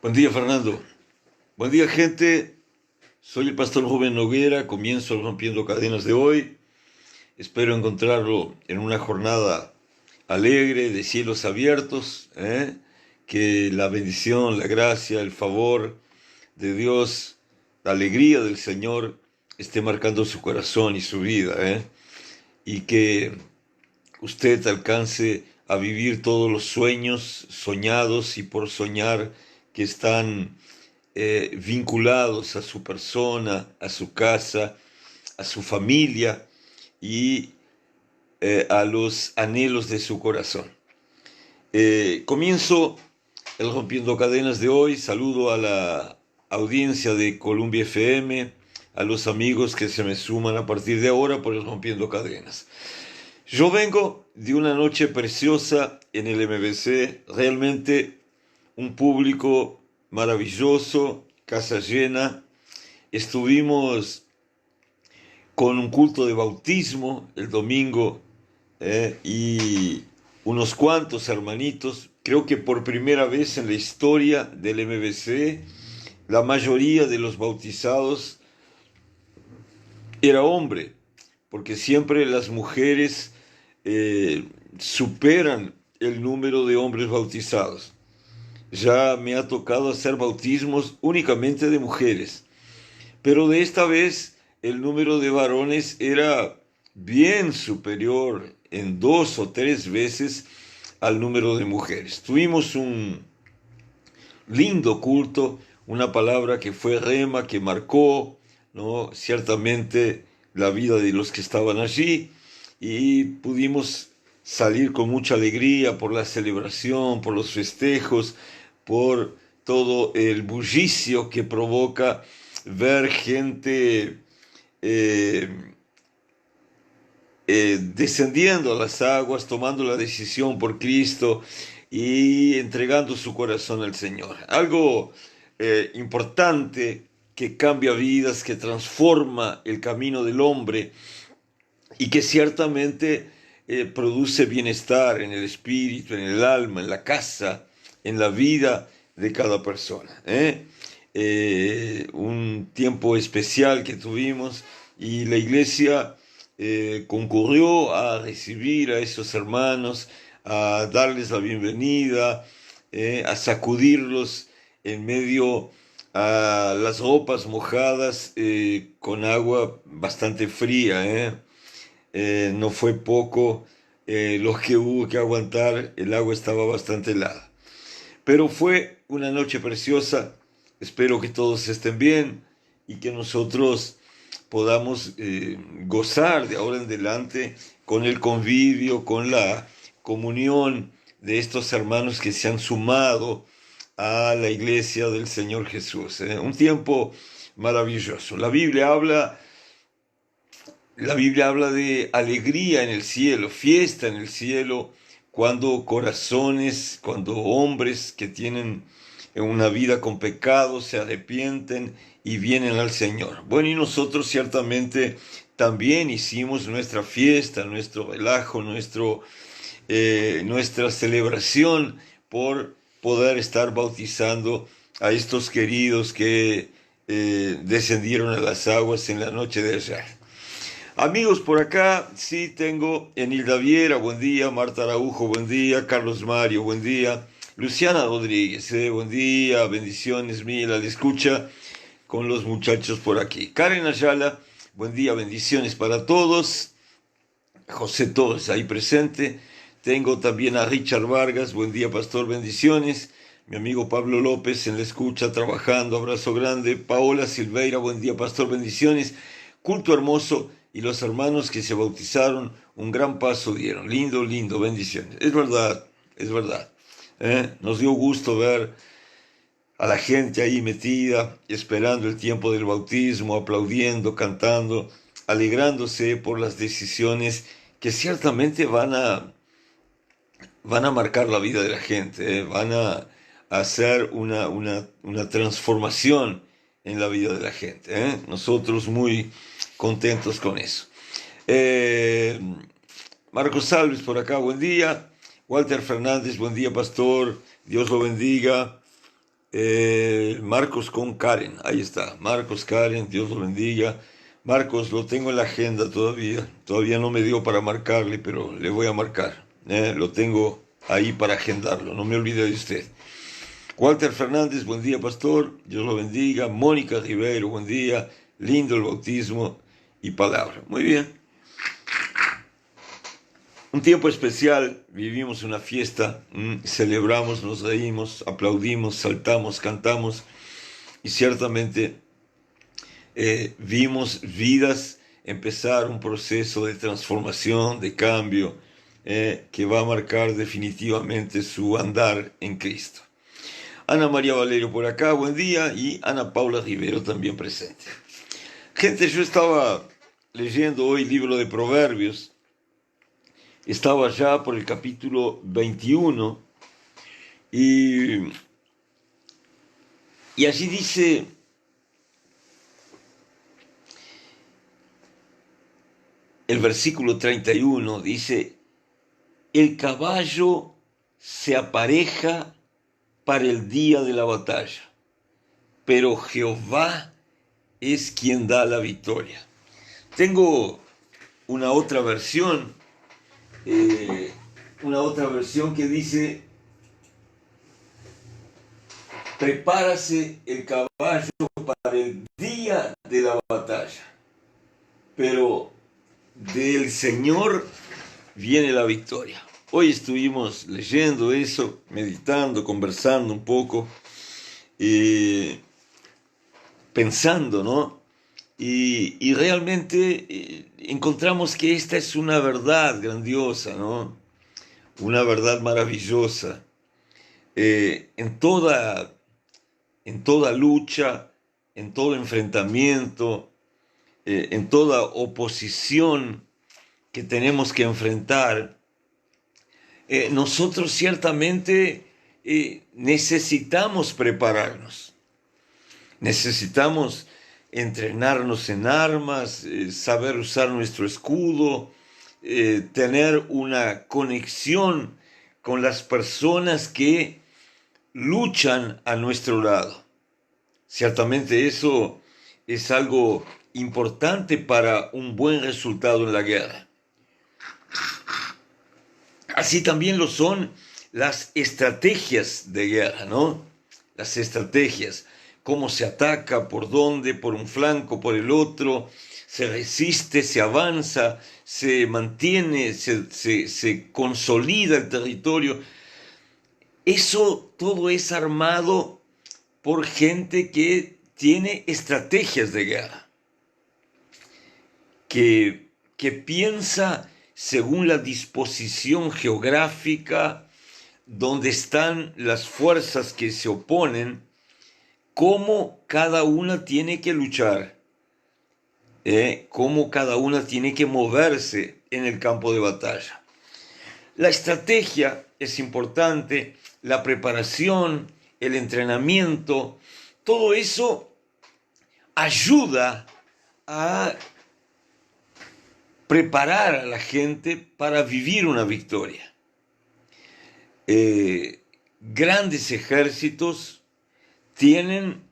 Buen día, Fernando. Buen día, gente. Soy el pastor Rubén Noguera. Comienzo el Rompiendo Cadenas de hoy. Espero encontrarlo en una jornada alegre, de cielos abiertos. Que la bendición, la gracia, el favor de Dios, la alegría del Señor esté marcando su corazón y su vida. Y que usted alcance a vivir todos los sueños soñados y por soñar que están vinculados a su persona, a su casa, a su familia y a los anhelos de su corazón. Comienzo el Rompiendo Cadenas de hoy. Saludo a la audiencia de Columbia FM, a los amigos que se me suman a partir de ahora por el Rompiendo Cadenas. Yo vengo de una noche preciosa en el MBC, realmente un público maravilloso, casa llena. Estuvimos con un culto de bautismo el domingo y unos cuantos hermanitos. Creo que por primera vez en la historia del MBC, la mayoría de los bautizados era hombre, porque siempre las mujeres superan el número de hombres bautizados. Ya me ha tocado hacer bautismos únicamente de mujeres, pero de esta vez el número de varones era bien superior en 2 o 3 veces al número de mujeres. Tuvimos un lindo culto, una palabra que fue rema, que marcó, ¿no?, ciertamente la vida de los que estaban allí, y pudimos salir con mucha alegría por la celebración, por los festejos, por todo el bullicio que provoca ver gente eh, descendiendo a las aguas, tomando la decisión por Cristo y entregando su corazón al Señor. Algo importante que cambia vidas, que transforma el camino del hombre y que ciertamente produce bienestar en el espíritu, en el alma, en la casa, en la vida de cada persona. Un tiempo especial que tuvimos y la iglesia concurrió a recibir a esos hermanos, a darles la bienvenida, a sacudirlos en medio a las ropas mojadas con agua bastante fría. No fue poco lo que hubo que aguantar, el agua estaba bastante helada. Pero fue una noche preciosa. Espero que todos estén bien y que nosotros podamos gozar de ahora en adelante con el convivio, con la comunión de estos hermanos que se han sumado a la iglesia del Señor Jesús. Un tiempo maravilloso. La Biblia habla de alegría en el cielo, fiesta en el cielo, cuando corazones, cuando hombres que tienen una vida con pecado se arrepienten y vienen al Señor. Bueno, y nosotros ciertamente también hicimos nuestra fiesta, nuestro relajo, nuestra celebración por poder estar bautizando a estos queridos que descendieron a las aguas en la noche de ayer. Amigos, por acá sí tengo Enilda Viera, buen día, Marta Araujo, buen día, Carlos Mario, buen día, Luciana Rodríguez, buen día, bendiciones mil al escucha con los muchachos por aquí. Karen Ayala, buen día, bendiciones para todos. José Torres ahí presente. Tengo también a Richard Vargas, buen día pastor, bendiciones. Mi amigo Pablo López en la escucha, trabajando, abrazo grande. Paola Silveira, buen día pastor, bendiciones. Culto hermoso y los hermanos que se bautizaron un gran paso dieron. Lindo, lindo, bendiciones. Es verdad, es verdad. Nos dio gusto ver a la gente ahí metida, esperando el tiempo del bautismo, aplaudiendo, cantando, alegrándose por las decisiones que ciertamente van a marcar la vida de la gente, van a hacer una transformación en la vida de la gente. Nosotros muy contentos con eso. Eh, Marcos Salves por acá, buen día. Walter Fernández, buen día, pastor. Dios lo bendiga. Marcos con Karen, ahí está, Marcos, Karen, Dios lo bendiga. Marcos, lo tengo en la agenda todavía no me dio para marcarle, pero le voy a marcar, lo tengo ahí para agendarlo, no me olvide de usted. Walter Fernández, buen día, pastor, Dios lo bendiga. Mónica Ribeiro, buen día, lindo el bautismo y palabra. Muy bien. Un tiempo especial, vivimos una fiesta, celebramos, nos reímos, aplaudimos, saltamos, cantamos y ciertamente vimos vidas empezar un proceso de transformación, de cambio, que va a marcar definitivamente su andar en Cristo. Ana María Valerio por acá, buen día, y Ana Paula Rivero también presente. Gente, yo estaba leyendo hoy el libro de Proverbios. Estaba ya por el capítulo 21 y allí dice, el versículo 31, dice, el caballo se apareja para el día de la batalla, pero Jehová es quien da la victoria. Tengo una otra versión que dice, prepárase el caballo para el día de la batalla, pero del Señor viene la victoria. Hoy estuvimos leyendo eso, meditando, conversando un poco, pensando, ¿no? Y realmente encontramos que esta es una verdad grandiosa, ¿no? Una verdad maravillosa. En toda lucha, en todo enfrentamiento, en toda oposición que tenemos que enfrentar, nosotros ciertamente necesitamos prepararnos. Necesitamos entrenarnos en armas, saber usar nuestro escudo, tener una conexión con las personas que luchan a nuestro lado. Ciertamente eso es algo importante para un buen resultado en la guerra. Así también lo son las estrategias de guerra, ¿no? Las estrategias. Cómo se ataca, por dónde, por un flanco, por el otro, se resiste, se avanza, se mantiene, se consolida el territorio. Eso todo es armado por gente que tiene estrategias de guerra, que piensa según la disposición geográfica donde están las fuerzas que se oponen, cómo cada una tiene que luchar, cómo cada una tiene que moverse en el campo de batalla. La estrategia es importante, la preparación, el entrenamiento, todo eso ayuda a preparar a la gente para vivir una victoria. Grandes ejércitos tienen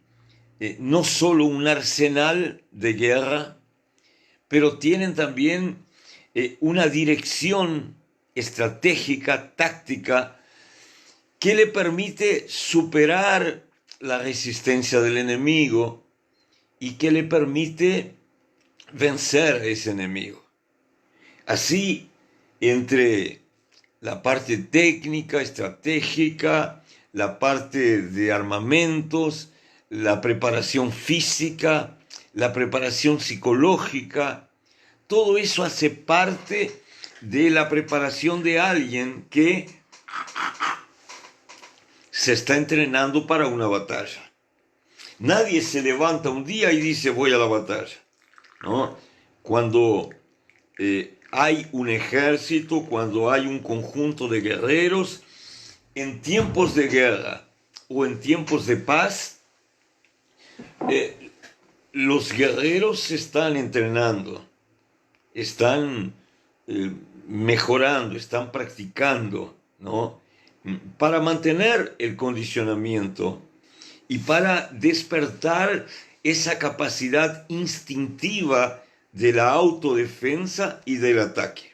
no solo un arsenal de guerra, pero tienen también una dirección estratégica, táctica, que le permite superar la resistencia del enemigo y que le permite vencer a ese enemigo. Así, entre la parte técnica, estratégica, la parte de armamentos, la preparación física, la preparación psicológica, todo eso hace parte de la preparación de alguien que se está entrenando para una batalla. Nadie se levanta un día y dice voy a la batalla, ¿no? Cuando hay un ejército, cuando hay un conjunto de guerreros, en tiempos de guerra o en tiempos de paz, los guerreros se están entrenando, están mejorando, están practicando, ¿no? Para mantener el condicionamiento y para despertar esa capacidad instintiva de la autodefensa y del ataque.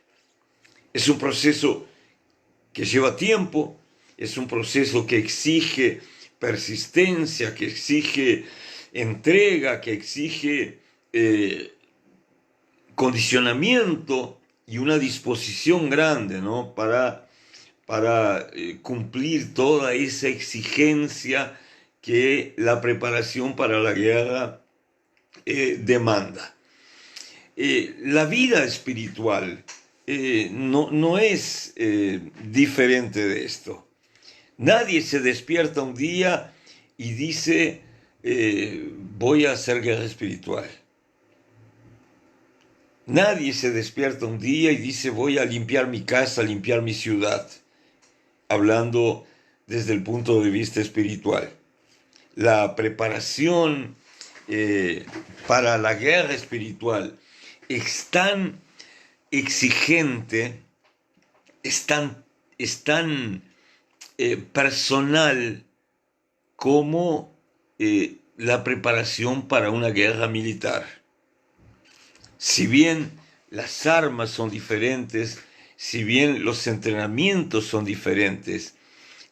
Es un proceso que lleva tiempo, es un proceso que exige persistencia, que exige entrega, que exige condicionamiento y una disposición grande, ¿no? para cumplir toda esa exigencia que la preparación para la guerra demanda. La vida espiritual no es diferente de esto. Nadie se despierta un día y dice, voy a hacer guerra espiritual. Nadie se despierta un día y dice, voy a limpiar mi casa, limpiar mi ciudad, hablando desde el punto de vista espiritual. La preparación para la guerra espiritual es tan exigente, es tan personal como la preparación para una guerra militar. Si bien las armas son diferentes, si bien los entrenamientos son diferentes,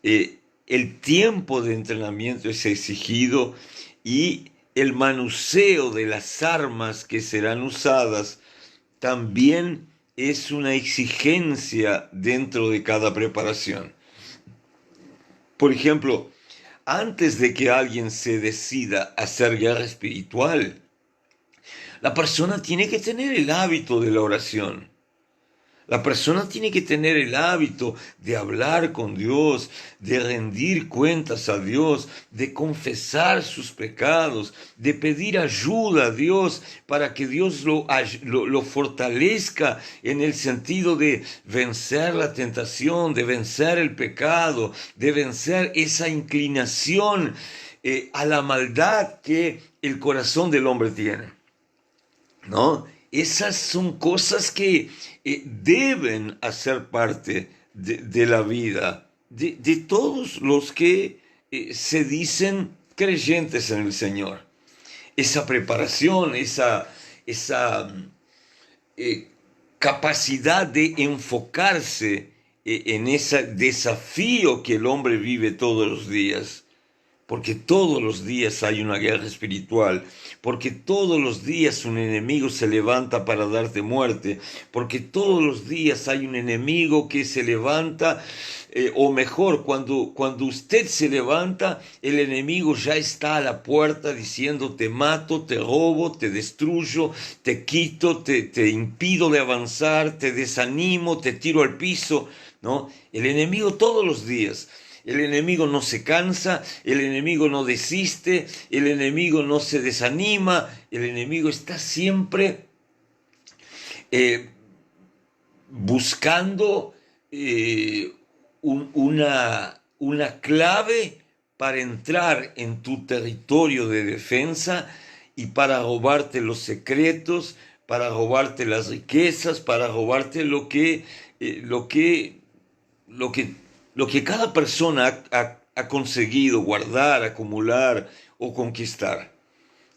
el tiempo de entrenamiento es exigido y el manoseo de las armas que serán usadas también es una exigencia dentro de cada preparación. Por ejemplo, antes de que alguien se decida a hacer guerra espiritual, la persona tiene que tener el hábito de la oración. La persona tiene que tener el hábito de hablar con Dios, de rendir cuentas a Dios, de confesar sus pecados, de pedir ayuda a Dios para que Dios lo fortalezca en el sentido de vencer la tentación, de vencer el pecado, de vencer esa inclinación a la maldad que el corazón del hombre tiene, ¿no? Esas son cosas que deben hacer parte de la vida de todos los que se dicen creyentes en el Señor. Esa preparación, esa capacidad de enfocarse en ese desafío que el hombre vive todos los días. Porque todos los días hay una guerra espiritual, porque todos los días un enemigo se levanta para darte muerte, porque todos los días hay un enemigo que se levanta, o mejor, cuando usted se levanta, el enemigo ya está a la puerta diciendo te mato, te robo, te destruyo, te quito, te impido de avanzar, te desanimo, te tiro al piso, ¿no? El enemigo todos los días. El enemigo no se cansa, el enemigo no desiste, el enemigo no se desanima, el enemigo está siempre buscando una clave para entrar en tu territorio de defensa y para robarte los secretos, para robarte las riquezas, para robarte lo que cada persona ha conseguido guardar, acumular o conquistar,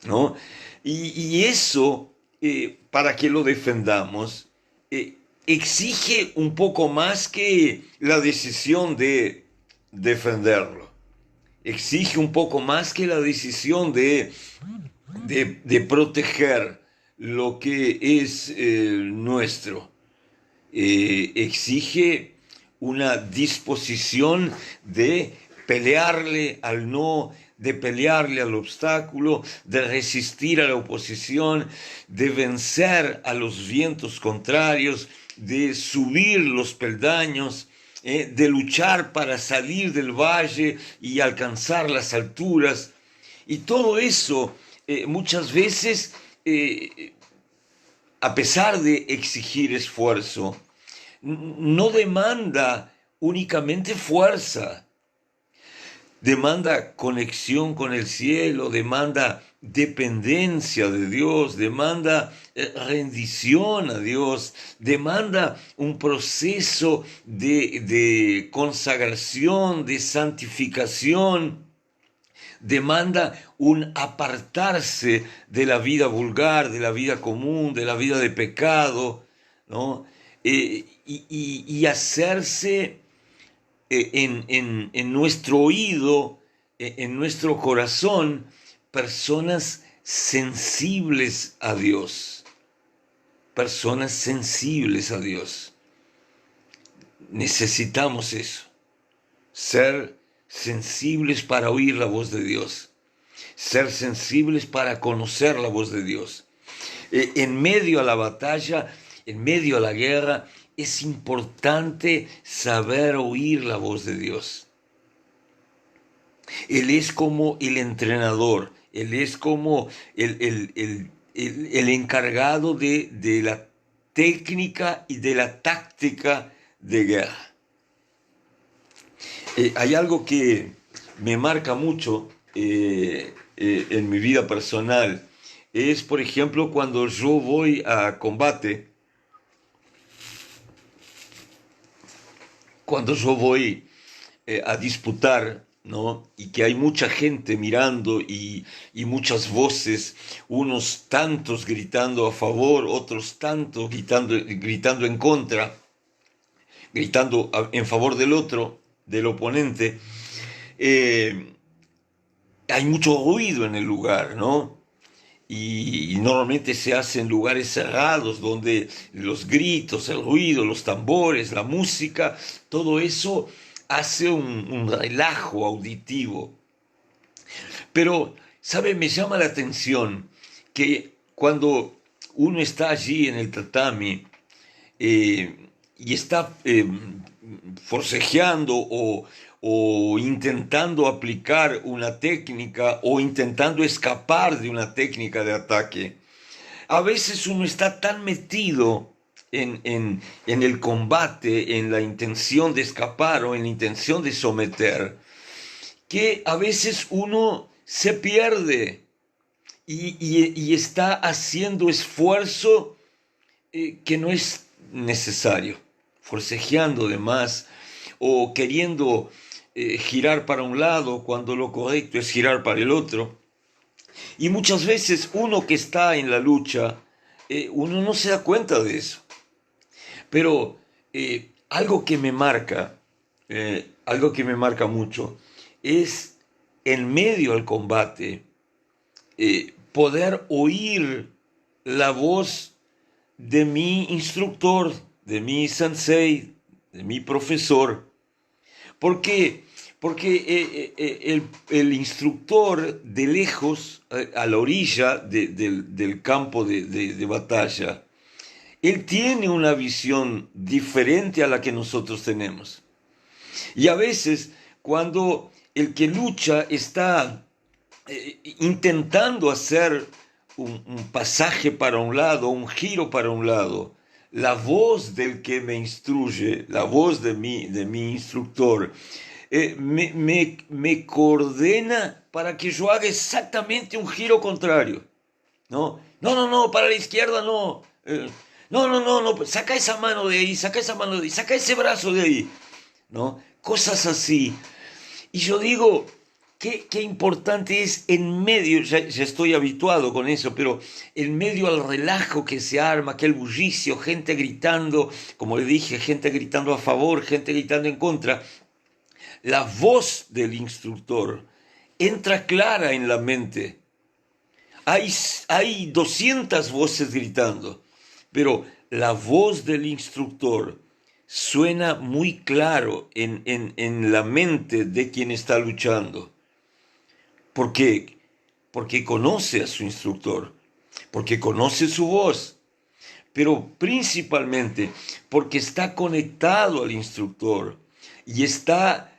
¿no? Y eso, para que lo defendamos, exige un poco más que la decisión de defenderlo. Exige un poco más que la decisión de proteger lo que es nuestro. Exige una disposición de pelearle al no, de pelearle al obstáculo, de resistir a la oposición, de vencer a los vientos contrarios, de subir los peldaños, de luchar para salir del valle y alcanzar las alturas. Y todo eso muchas veces, a pesar de exigir esfuerzo, no demanda únicamente fuerza, demanda conexión con el cielo, demanda dependencia de Dios, demanda rendición a Dios, demanda un proceso de consagración, de santificación, demanda un apartarse de la vida vulgar, de la vida común, de la vida de pecado, ¿no? Y hacerse en nuestro oído, en nuestro corazón, personas sensibles a Dios, personas sensibles a Dios. Necesitamos eso, ser sensibles para oír la voz de Dios, ser sensibles para conocer la voz de Dios. En medio a la batalla, en medio a la guerra, es importante saber oír la voz de Dios. Él es como el entrenador, Él es como el encargado de la técnica y de la táctica de guerra. Hay algo que me marca mucho en mi vida personal. Es, por ejemplo, cuando yo voy a combate, cuando yo voy a disputar, ¿no? Y que hay mucha gente mirando y muchas voces, unos tantos gritando a favor, otros tantos gritando en contra, gritando en favor del otro, del oponente. Hay mucho ruido en el lugar, ¿no? Y normalmente se hace en lugares cerrados donde los gritos, el ruido, los tambores, la música, todo eso hace un relajo auditivo. Pero, ¿sabe? Me llama la atención que cuando uno está allí en el tatami y está forcejeando o intentando aplicar una técnica o intentando escapar de una técnica de ataque, a veces uno está tan metido en el combate, en la intención de escapar o en la intención de someter, que a veces uno se pierde y está haciendo esfuerzo que no es necesario, forcejeando de más o queriendo girar para un lado cuando lo correcto es girar para el otro. Y muchas veces uno que está en la lucha, uno no se da cuenta de eso. Pero algo que me marca mucho, es en medio del combate poder oír la voz de mi instructor, de mi sensei, de mi profesor. ¿Por qué? Porque el instructor de lejos, a la orilla del campo de batalla, él tiene una visión diferente a la que nosotros tenemos. Y a veces, cuando el que lucha está intentando hacer un pasaje para un lado, un giro para un lado, la voz del que me instruye, la voz de mi instructor, me coordena para que yo haga exactamente un giro contrario. No, no, no, no, para la izquierda no. No, no, no, no, saca esa mano de ahí, saca esa mano de ahí, saca ese brazo de ahí. ¿No? Cosas así. Y yo digo, qué importante es en medio, ya estoy habituado con eso, pero en medio al relajo que se arma, aquel bullicio, gente gritando, como le dije, gente gritando a favor, gente gritando en contra, la voz del instructor entra clara en la mente. Hay 200 voces gritando, pero la voz del instructor suena muy claro en la mente de quien está luchando. ¿Por qué? Porque conoce a su instructor, porque conoce su voz, pero principalmente porque está conectado al instructor y está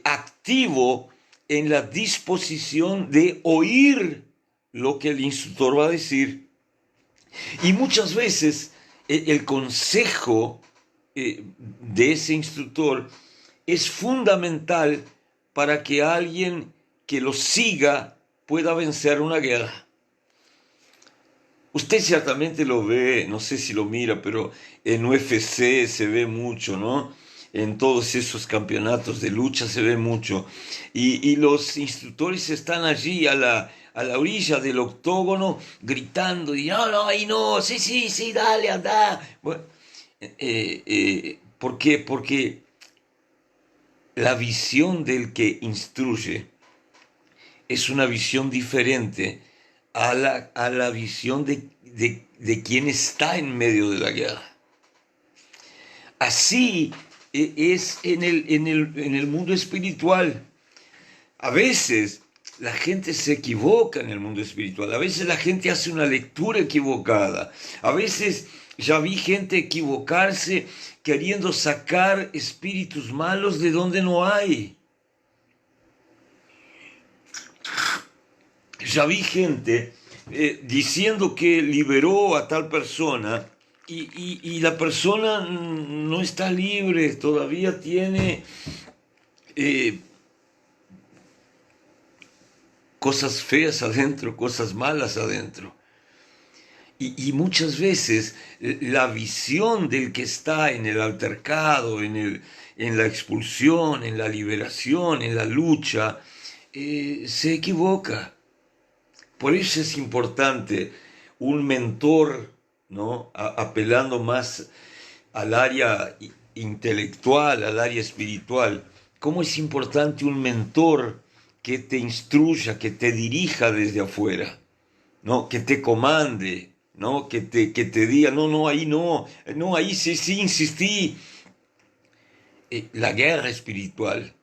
activo en la disposición de oír lo que el instructor va a decir. Y muchas veces el consejo de ese instructor es fundamental para que alguien que lo siga pueda vencer una guerra. Usted ciertamente lo ve, no sé si lo mira, pero en UFC se ve mucho, ¿no? en todos esos campeonatos de lucha se ve mucho. Y los instructores están allí a la orilla del octógono gritando y no, no, ahí no, sí, sí, sí, dale, anda. Bueno, ¿por qué? Porque la visión del que instruye es una visión diferente a la visión de quien está en medio de la guerra. Así es en el mundo espiritual. A veces la gente se equivoca en el mundo espiritual, a veces la gente hace una lectura equivocada, a veces ya vi gente equivocarse queriendo sacar espíritus malos de donde no hay. Ya vi gente diciendo que liberó a tal persona y la persona no está libre, todavía tiene eh, cosas feas adentro, cosas malas adentro. Y muchas veces la visión del que está en el altercado, en la expulsión, en la liberación, en la lucha, se equivoca. Por eso es importante un mentor, ¿no? Apelando más al área intelectual, al área espiritual. ¿Cómo es importante un mentor que te instruya, que te dirija desde afuera, ¿no? Que te comande, ¿no? Que te diga, no, no, ahí no, no, ahí sí, sí, insistí. La guerra espiritual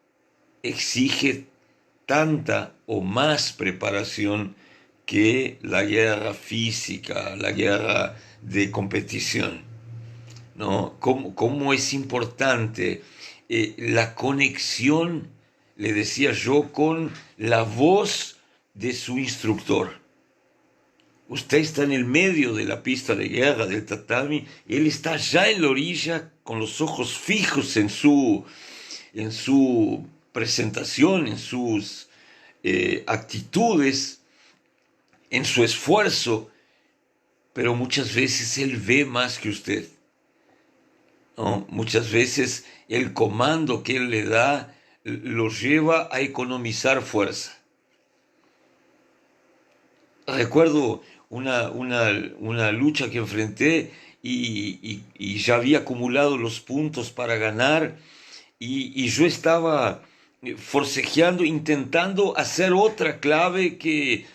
exige tanta o más preparación que la guerra física, la guerra de competición, ¿no? ¿Cómo es importante la conexión, le decía yo, con la voz de su instructor? Usted está en el medio de la pista de guerra, del tatami, él está ya en la orilla con los ojos fijos en su presentación, en sus actitudes, en su esfuerzo, pero muchas veces él ve más que usted, ¿no? Muchas veces el comando que él le da lo lleva a economizar fuerza. Recuerdo una lucha que enfrenté y ya había acumulado los puntos para ganar y yo estaba forcejeando, intentando hacer otra clave que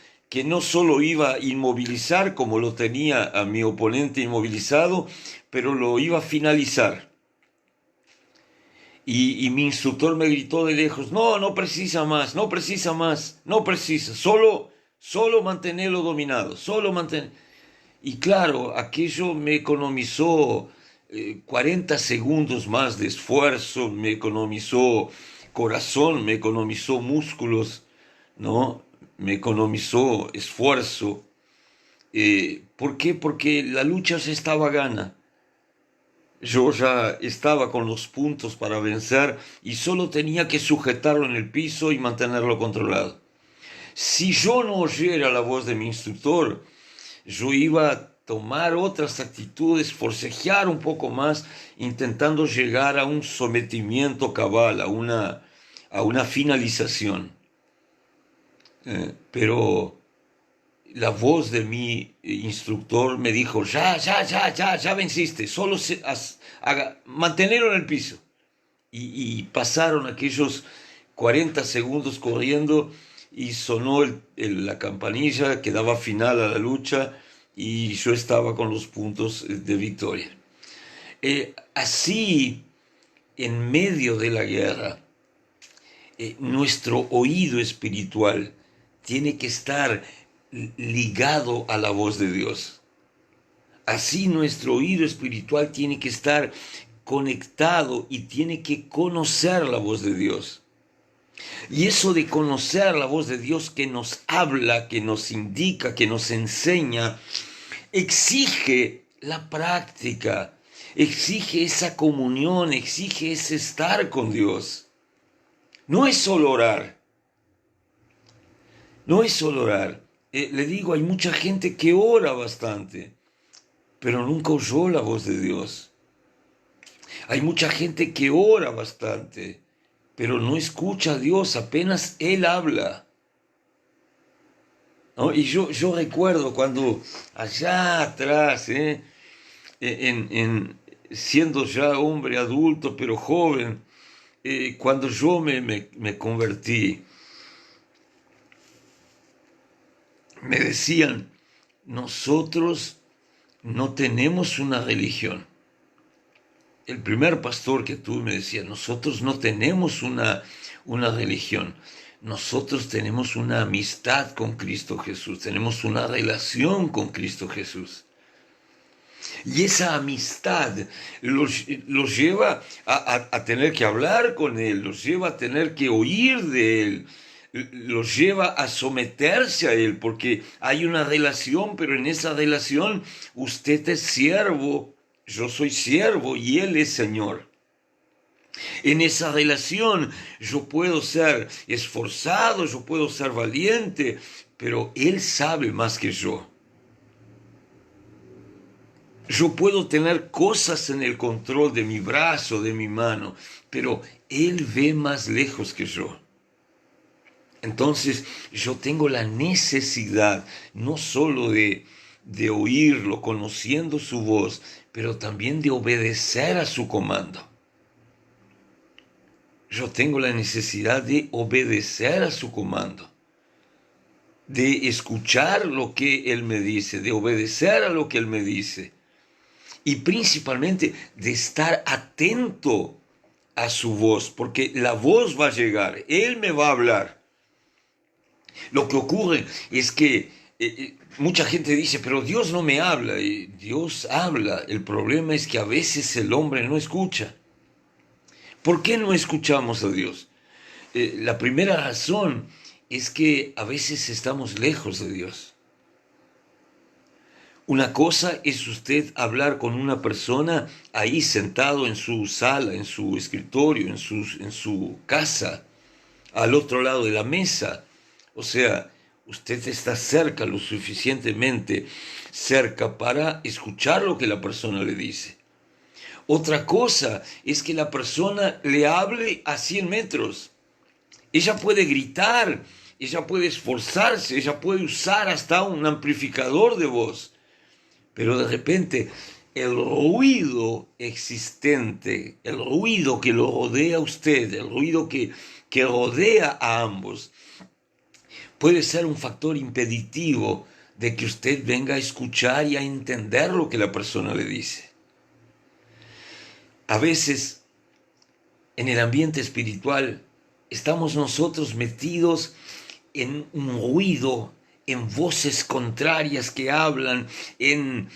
no solo iba a inmovilizar como lo tenía a mi oponente inmovilizado, pero lo iba a finalizar. Y mi instructor me gritó de lejos, no, no precisa más, no precisa más, no precisa, solo mantenerlo dominado, solo mantener. Y claro, aquello me economizó 40 segundos más de esfuerzo, me economizó corazón, me economizó músculos, ¿no? Me economizó esfuerzo. ¿Por qué? Porque la lucha ya estaba gana. Yo ya estaba con los puntos para vencer y solo tenía que sujetarlo en el piso y mantenerlo controlado. Si yo no oyera la voz de mi instructor, yo iba a tomar otras actitudes, forcejear un poco más, intentando llegar a un sometimiento cabal, a una finalización. Pero la voz de mi instructor me dijo, ya venciste, solo mantenerlo en el piso. Y pasaron aquellos 40 segundos corriendo y sonó la campanilla que daba final a la lucha y yo estaba con los puntos de victoria. Así, en medio de la guerra, nuestro oído espiritual tiene que estar ligado a la voz de Dios. Así nuestro oído espiritual tiene que estar conectado y tiene que conocer la voz de Dios. Y eso de conocer la voz de Dios que nos habla, que nos indica, que nos enseña, exige la práctica, exige esa comunión, exige ese estar con Dios. No es solo orar, no es solo orar. Le digo, hay mucha gente que ora bastante, pero nunca oyó la voz de Dios. Hay mucha gente que ora bastante, pero no escucha a Dios, apenas Él habla, ¿no? Y yo recuerdo cuando allá atrás, siendo ya hombre adulto, pero joven, cuando yo me convertí, me decían, nosotros no tenemos una religión. El primer pastor que tuve me decía, nosotros no tenemos una religión, nosotros tenemos una amistad con Cristo Jesús, tenemos una relación con Cristo Jesús. Y esa amistad los lleva a tener que hablar con Él, los lleva a tener que oír de Él, los lleva a someterse a Él, porque hay una relación, pero en esa relación usted es siervo, yo soy siervo y Él es Señor. En esa relación yo puedo ser esforzado, yo puedo ser valiente, pero Él sabe más que yo. Yo puedo tener cosas en el control de mi brazo, de mi mano, pero Él ve más lejos que yo. Entonces yo tengo la necesidad no solo de oírlo, conociendo su voz, pero también de obedecer a su comando. Yo tengo la necesidad de obedecer a su comando, de escuchar lo que Él me dice, de obedecer a lo que Él me dice. Y principalmente de estar atento a su voz, porque la voz va a llegar, Él me va a hablar. Lo que ocurre es que mucha gente dice, pero Dios no me habla, y Dios habla. El problema es que a veces el hombre no escucha. ¿Por qué no escuchamos a Dios? La primera razón es que a veces estamos lejos de Dios. Una cosa es usted hablar con una persona ahí sentado en su sala, en su escritorio, en su casa, al otro lado de la mesa. O sea, usted está cerca, lo suficientemente cerca para escuchar lo que la persona le dice. Otra cosa es que la persona le hable a 100 metros. Ella puede gritar, ella puede esforzarse, ella puede usar hasta un amplificador de voz. Pero de repente el ruido existente, el ruido que lo rodea a usted, el ruido que rodea a ambos, puede ser un factor impeditivo de que usted venga a escuchar y a entender lo que la persona le dice. A veces, en el ambiente espiritual, estamos nosotros metidos en un ruido, en voces contrarias que hablan, en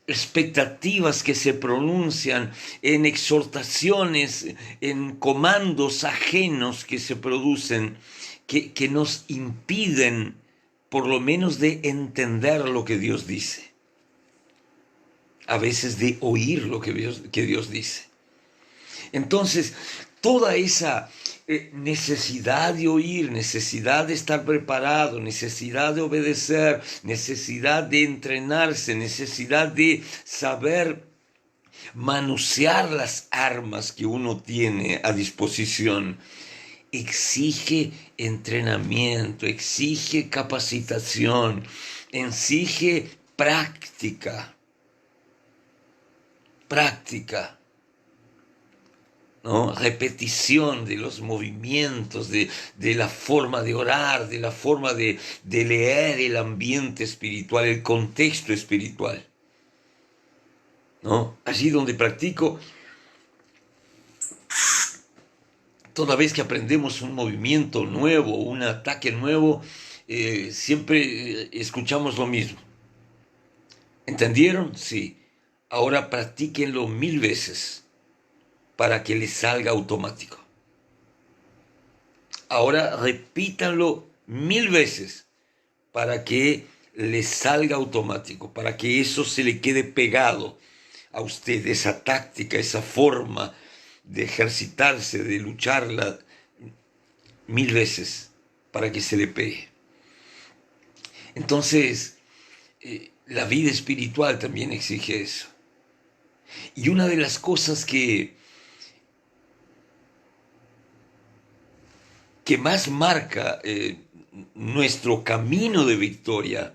expectativas que se pronuncian, en exhortaciones, en comandos ajenos que se producen, que nos impiden por lo menos de entender lo que Dios dice. A veces de oír lo que Dios dice. Entonces, toda esa necesidad de oír, necesidad de estar preparado, necesidad de obedecer, necesidad de entrenarse, necesidad de saber manosear las armas que uno tiene a disposición, exige entrenamiento, exige capacitación, exige práctica, ¿no? Repetición de los movimientos, de la forma de orar, de la forma de leer el ambiente espiritual, el contexto espiritual, ¿no? Allí donde practico, toda vez que aprendemos un movimiento nuevo, un ataque nuevo, siempre escuchamos lo mismo. ¿Entendieron? Sí. Ahora practíquenlo 1000 veces para que les salga automático. Ahora repítanlo 1000 veces para que les salga automático, para que eso se le quede pegado a usted, esa táctica, esa forma de ejercitarse, de lucharla 1000 veces para que se le pegue. Entonces, la vida espiritual también exige eso. Y una de las cosas que más marca nuestro camino de victoria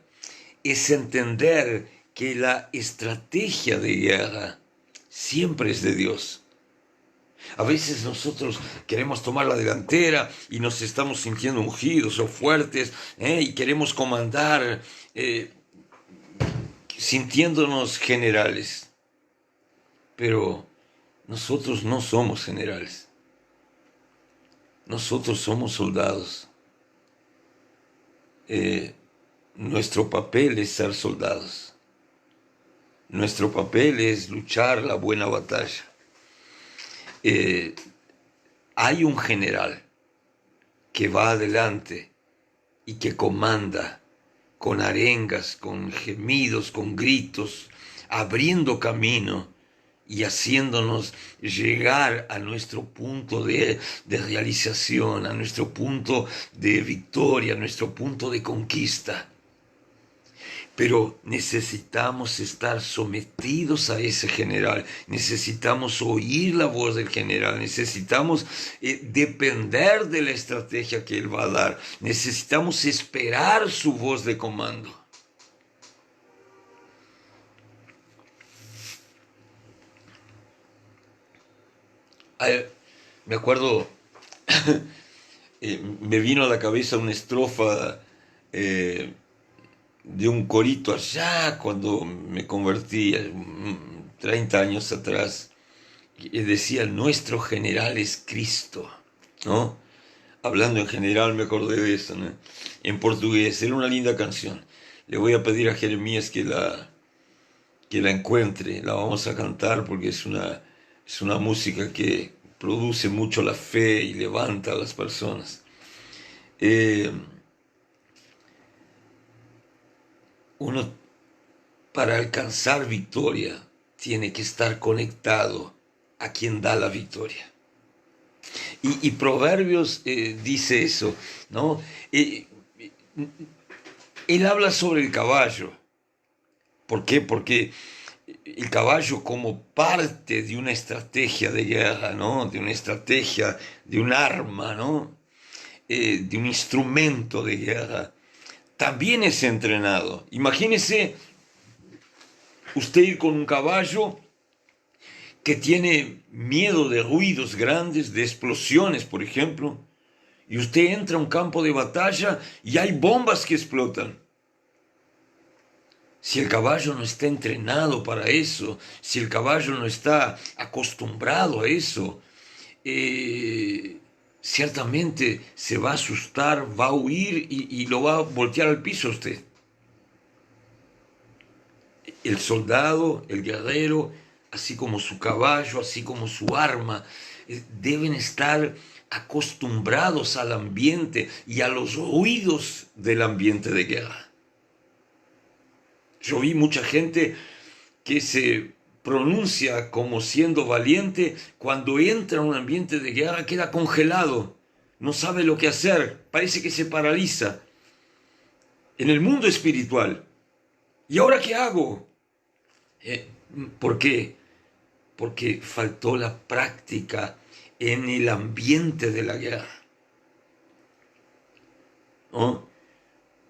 es entender que la estrategia de guerra siempre es de Dios. A veces nosotros queremos tomar la delantera y nos estamos sintiendo ungidos o fuertes, y queremos comandar, sintiéndonos generales. Pero nosotros no somos generales. Nosotros somos soldados. Nuestro papel es ser soldados. Nuestro papel es luchar la buena batalla. Hay un general que va adelante y que comanda con arengas, con gemidos, con gritos, abriendo camino y haciéndonos llegar a nuestro punto de realización, a nuestro punto de victoria, a nuestro punto de conquista. Pero necesitamos estar sometidos a ese general, necesitamos oír la voz del general, necesitamos depender de la estrategia que él va a dar, necesitamos esperar su voz de comando. Me acuerdo, me vino a la cabeza una estrofa de un corito allá cuando me convertí, 30 años atrás, que decía: nuestro general es Cristo, ¿no? Hablando en general me acordé de eso, ¿no? En portugués, era una linda canción. Le voy a pedir a Jeremías que la encuentre, la vamos a cantar porque es una música que produce mucho la fe y levanta a las personas. Uno, para alcanzar victoria, tiene que estar conectado a quien da la victoria. Y Proverbios dice eso, ¿no? Él habla sobre el caballo. ¿Por qué? Porque el caballo, como parte de una estrategia de guerra, ¿no? De una estrategia, de un arma, ¿no? De un instrumento de guerra, también es entrenado. Imagínese usted ir con un caballo que tiene miedo de ruidos grandes, de explosiones, por ejemplo, y usted entra a un campo de batalla y hay bombas que explotan. Si el caballo no está entrenado para eso, si el caballo no está acostumbrado a eso, ciertamente se va a asustar, va a huir y lo va a voltear al piso a usted. El soldado, el guerrero, así como su caballo, así como su arma, deben estar acostumbrados al ambiente y a los ruidos del ambiente de guerra. Yo vi mucha gente que se pronuncia como siendo valiente, cuando entra a un ambiente de guerra queda congelado, no sabe lo que hacer, parece que se paraliza. En el mundo espiritual, ¿y ahora qué hago? ¿Por qué? Porque faltó la práctica en el ambiente de la guerra, ¿no?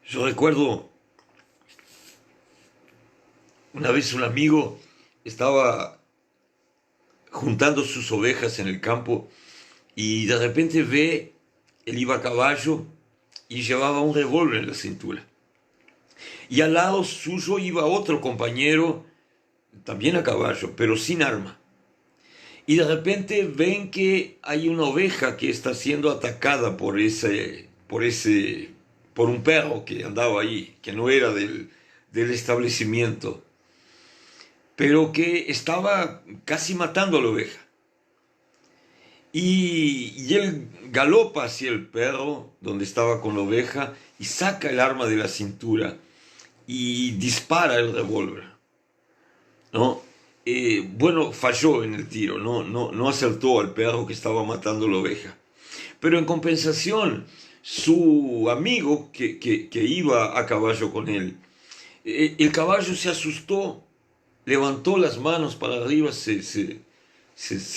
Yo recuerdo una vez un amigo estaba juntando sus ovejas en el campo y de repente ve, él iba a caballo y llevaba un revólver en la cintura. Y al lado suyo iba otro compañero, también a caballo, pero sin arma. Y de repente ven que hay una oveja que está siendo atacada por un perro que andaba ahí, que no era del establecimiento, pero que estaba casi matando a la oveja. Y él galopa hacia el perro donde estaba con la oveja y saca el arma de la cintura y dispara el revólver, ¿no? Bueno, falló en el tiro, no acertó al perro que estaba matando la oveja. Pero en compensación, su amigo que iba a caballo con él, el caballo se asustó levantó las manos para arriba, se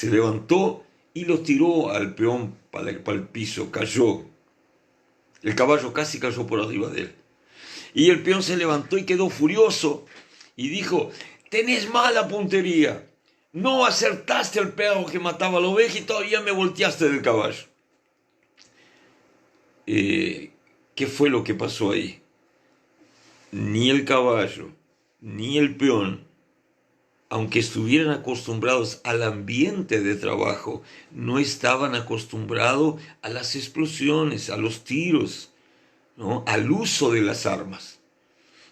levantó y lo tiró al peón para el piso, cayó. El caballo casi cayó por arriba de él. Y el peón se levantó y quedó furioso y dijo: tenés mala puntería, no acertaste al perro que mataba a la oveja y todavía me volteaste del caballo. ¿Qué fue lo que pasó ahí? Ni el caballo, ni el peón, aunque estuvieran acostumbrados al ambiente de trabajo, no estaban acostumbrados a las explosiones, a los tiros, ¿no? Al uso de las armas.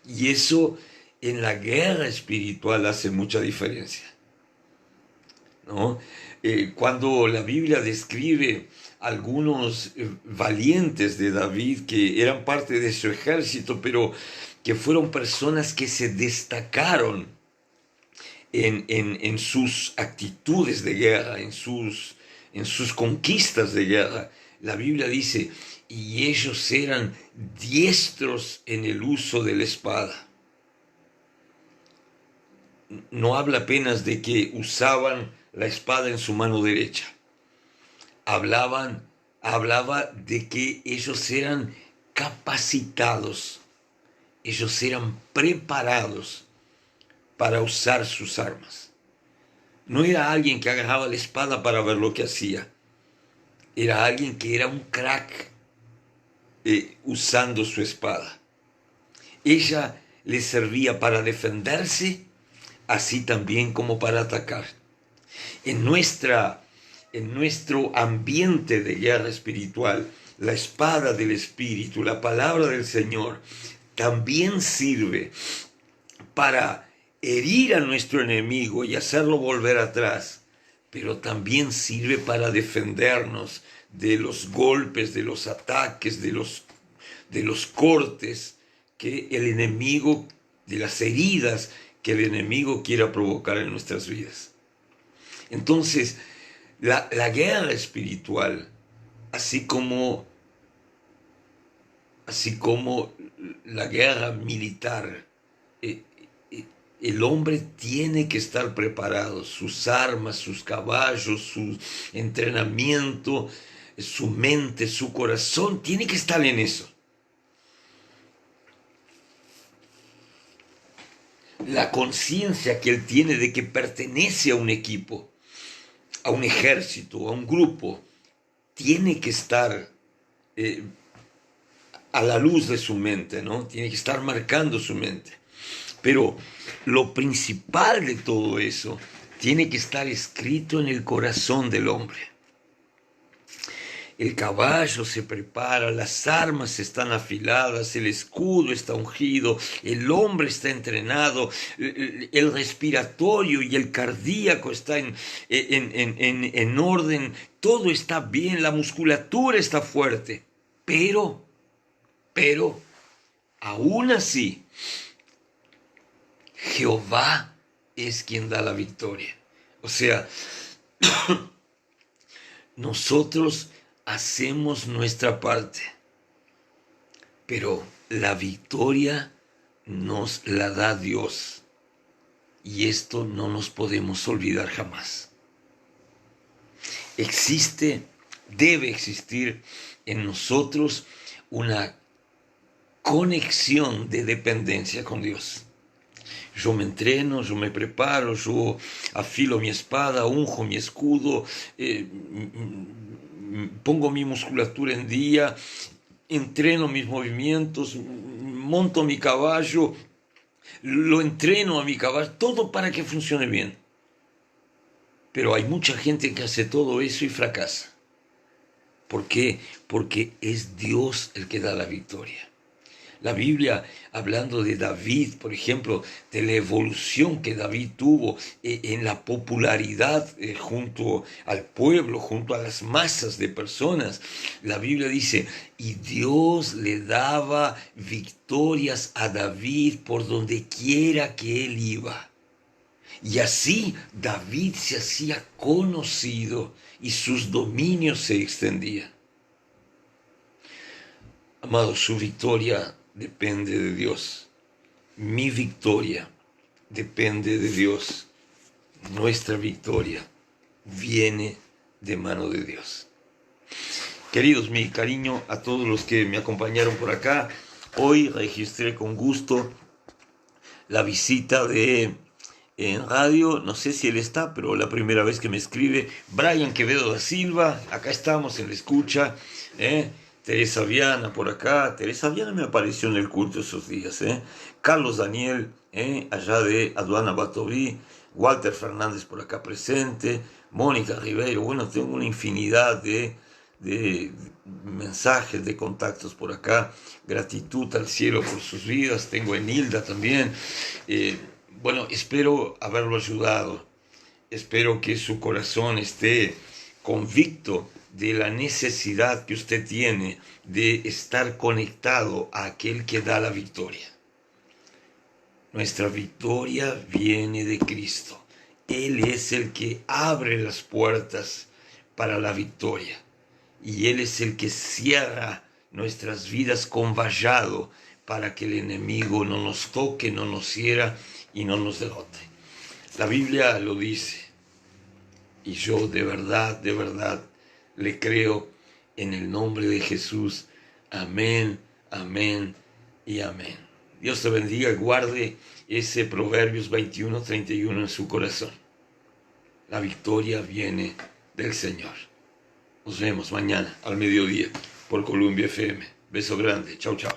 Y eso en la guerra espiritual hace mucha diferencia, ¿no? Cuando la Biblia describe algunos valientes de David que eran parte de su ejército, pero que fueron personas que se destacaron en sus actitudes de guerra, en sus conquistas de guerra. La Biblia dice: y ellos eran diestros en el uso de la espada. No habla apenas de que usaban la espada en su mano derecha. Hablaba de que ellos eran capacitados, ellos eran preparados para usar sus armas. No era alguien que agarraba la espada para ver lo que hacía. Era alguien que era un crack usando su espada. Ella le servía para defenderse, así también como para atacar. En nuestro ambiente de guerra espiritual, la espada del Espíritu, la palabra del Señor, también sirve para herir a nuestro enemigo y hacerlo volver atrás, pero también sirve para defendernos de los golpes, de los ataques, de los cortes que el enemigo, de las heridas que el enemigo quiera provocar en nuestras vidas. Entonces, la guerra espiritual, así como la guerra militar, el hombre tiene que estar preparado, sus armas, sus caballos, su entrenamiento, su mente, su corazón, tiene que estar en eso. La conciencia que él tiene de que pertenece a un equipo, a un ejército, a un grupo, tiene que estar a la luz de su mente, ¿no? Tiene que estar marcando su mente. Pero lo principal de todo eso tiene que estar escrito en el corazón del hombre. El caballo se prepara, las armas están afiladas, el escudo está ungido, el hombre está entrenado, el respiratorio y el cardíaco está en orden, todo está bien, la musculatura está fuerte. Pero, aún así, Jehová es quien da la victoria. O sea, nosotros hacemos nuestra parte, pero la victoria nos la da Dios. Y esto no nos podemos olvidar jamás. Debe existir en nosotros una conexión de dependencia con Dios. Yo me entreno, yo me preparo, yo afilo mi espada, unjo mi escudo, pongo mi musculatura en día, entreno mis movimientos, monto mi caballo, lo entreno a mi caballo, todo para que funcione bien. Pero hay mucha gente que hace todo eso y fracasa. ¿Por qué? Porque es Dios el que da la victoria. La Biblia, hablando de David, por ejemplo, de la evolución que David tuvo en la popularidad junto al pueblo, junto a las masas de personas, la Biblia dice: y Dios le daba victorias a David por donde quiera que él iba. Y así David se hacía conocido y sus dominios se extendían. Amados, su victoria depende de Dios. Mi victoria depende de Dios. Nuestra victoria viene de mano de Dios. Queridos, mi cariño a todos los que me acompañaron por acá. Hoy registré con gusto la visita en radio, no sé si él está, pero la primera vez que me escribe, Brian Quevedo da Silva, acá estamos en la escucha, Teresa Viana por acá, Teresa Viana me apareció en el culto esos días, Carlos Daniel, allá de Aduana Batoví, Walter Fernández por acá presente, Mónica Ribeiro, bueno, tengo una infinidad de mensajes, de contactos por acá, gratitud al cielo por sus vidas, tengo a Enilda también, bueno, espero haberlo ayudado, espero que su corazón esté convicto de la necesidad que usted tiene de estar conectado a aquel que da la victoria. Nuestra victoria viene de Cristo. Él es el que abre las puertas para la victoria. Y Él es el que cierra nuestras vidas con vallado para que el enemigo no nos toque, no nos hiera y no nos derrote. La Biblia lo dice. Y yo de verdad, le creo en el nombre de Jesús. Amén, amén y amén. Dios te bendiga y guarde ese Proverbios 21:31 en su corazón. La victoria viene del Señor. Nos vemos mañana al mediodía por Columbia FM. Beso grande. Chau, chau.